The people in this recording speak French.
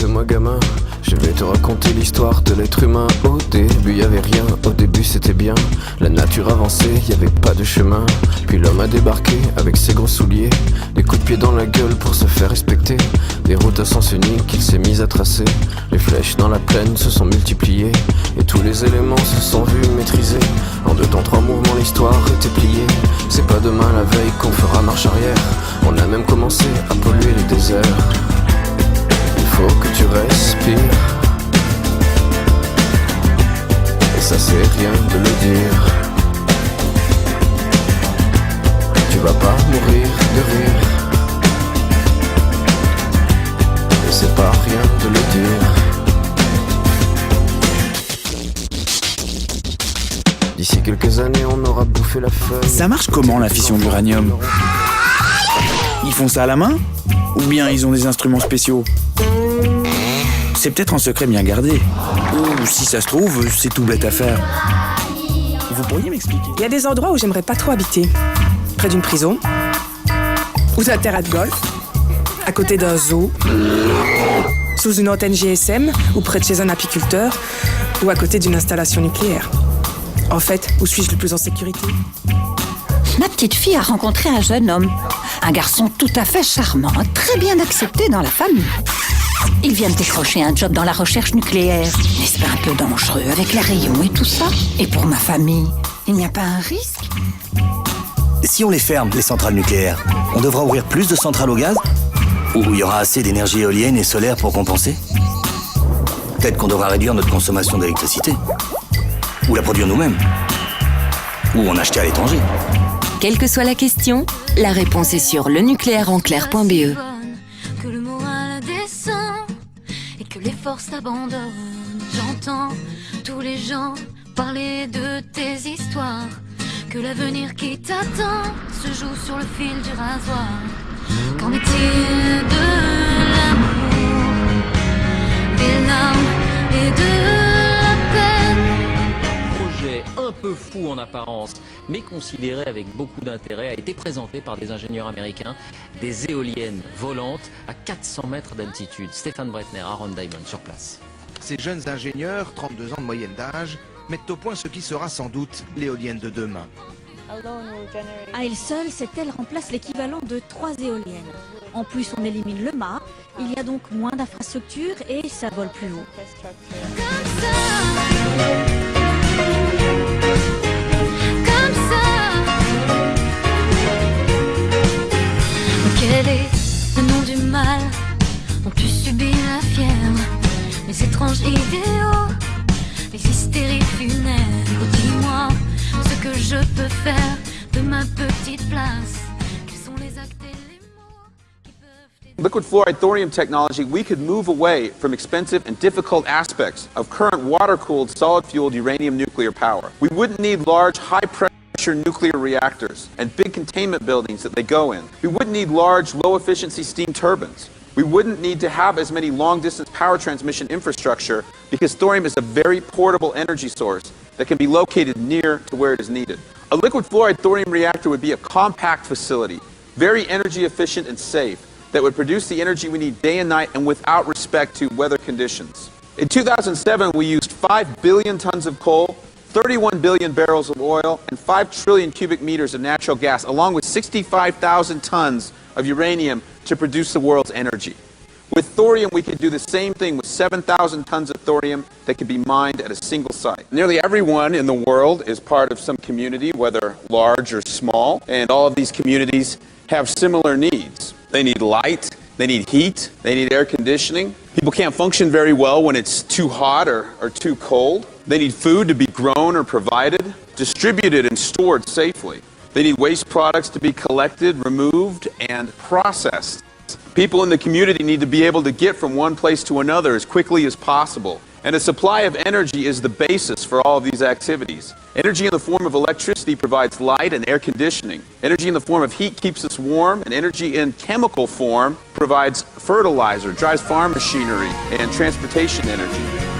Fais-moi gamin, je vais te raconter l'histoire de l'être humain. Au début y'avait rien, au début c'était bien. La nature avançait, y'avait pas de chemin. Puis l'homme a débarqué avec ses gros souliers, des coups de pied dans la gueule pour se faire respecter. Des routes à sens unique qu'il s'est mis à tracer. Les flèches dans la plaine se sont multipliées, et tous les éléments se sont vus maîtrisés. En 2 temps 3 mouvements l'histoire était pliée. C'est pas demain la veille qu'on fera marche arrière. On a même commencé à polluer les déserts. Il faut que tu respires, et ça c'est rien de le dire. Tu vas pas mourir de rire, et c'est pas rien de le dire. D'ici quelques années on aura bouffé la feuille. Ça marche comment la fission d'uranium? Ils font ça à la main? Ou bien ils ont des instruments spéciaux? C'est peut-être un secret bien gardé. Ou si ça se trouve, c'est tout bête à faire. Vous pourriez m'expliquer? Il y a des endroits où j'aimerais pas trop habiter. Près d'une prison, ou d'un terrain de golf, à côté d'un zoo, sous une antenne GSM, ou près de chez un apiculteur, ou à côté d'une installation nucléaire. En fait, où suis-je le plus en sécurité? Ma petite fille a rencontré un jeune homme. Un garçon tout à fait charmant, très bien accepté dans la famille. Il vient de décrocher un job dans la recherche nucléaire. N'est-ce pas un peu dangereux avec les rayons et tout ça? Et pour ma famille, il n'y a pas un risque? Si on les ferme, les centrales nucléaires, on devra ouvrir plus de centrales au gaz? Ou il y aura assez d'énergie éolienne et solaire pour compenser? Peut-être qu'on devra réduire notre consommation d'électricité. Ou la produire nous-mêmes. Ou en acheter à l'étranger. Quelle que soit la question, la réponse est sur lenucléairesenclair.be. Que le moral descend et que les forces t'abandonnent. J'entends tous les gens parler de tes histoires. Que l'avenir qui t'attend se joue sur le fil du rasoir. Qu'en est-il de l'amour, des larmes et de la peine? Projet un peu fou en apparence, mais considéré avec beaucoup d'intérêt, a été présenté par des ingénieurs américains, des éoliennes volantes à 400 mètres d'altitude. Stéphane Bretner, Aaron Diamond sur place. Ces jeunes ingénieurs, 32 ans de moyenne d'âge, mettent au point ce qui sera sans doute l'éolienne de demain. À elle seule, cette aile remplace l'équivalent de 3 éoliennes. En plus, on élimine le mât, il y a donc moins d'infrastructures et ça vole plus haut. Comme ça. Quel est le nom du mal dont tu subis la fièvre? Les étranges idéaux, les hystéries funéraires. Dis-moi ce que je peux faire de ma petite place. Quels sont les actes et les mots qui peuvent... Liquid fluoride thorium technology, we could move away from expensive and difficult aspects of current water-cooled, solid-fueled uranium nuclear power. We wouldn't need large, high-pressure nuclear reactors and big containment buildings that they go in. We wouldn't need large, low-efficiency steam turbines. We wouldn't need to have as many long-distance power transmission infrastructure because thorium is a very portable energy source that can be located near to where it is needed. A liquid fluoride thorium reactor would be a compact facility, very energy efficient and safe, that would produce the energy we need day and night and without respect to weather conditions. In 2007, we used 5 billion tons of coal, 31 billion barrels of oil, and 5 trillion cubic meters of natural gas, along with 65,000 tons of uranium to produce the world's energy. With thorium, we could do the same thing with 7,000 tons of thorium that could be mined at a single site. Nearly everyone in the world is part of some community, whether large or small, and all of these communities have similar needs. They need light, they need heat, they need air conditioning. People can't function very well when it's too hot or too cold. They need food to be grown or provided, distributed and stored safely. They need waste products to be collected, removed, and processed. People in the community need to be able to get from one place to another as quickly as possible. And a supply of energy is the basis for all of these activities. Energy in the form of electricity provides light and air conditioning. Energy in the form of heat keeps us warm, and energy in chemical form provides fertilizer, drives farm machinery, and transportation energy.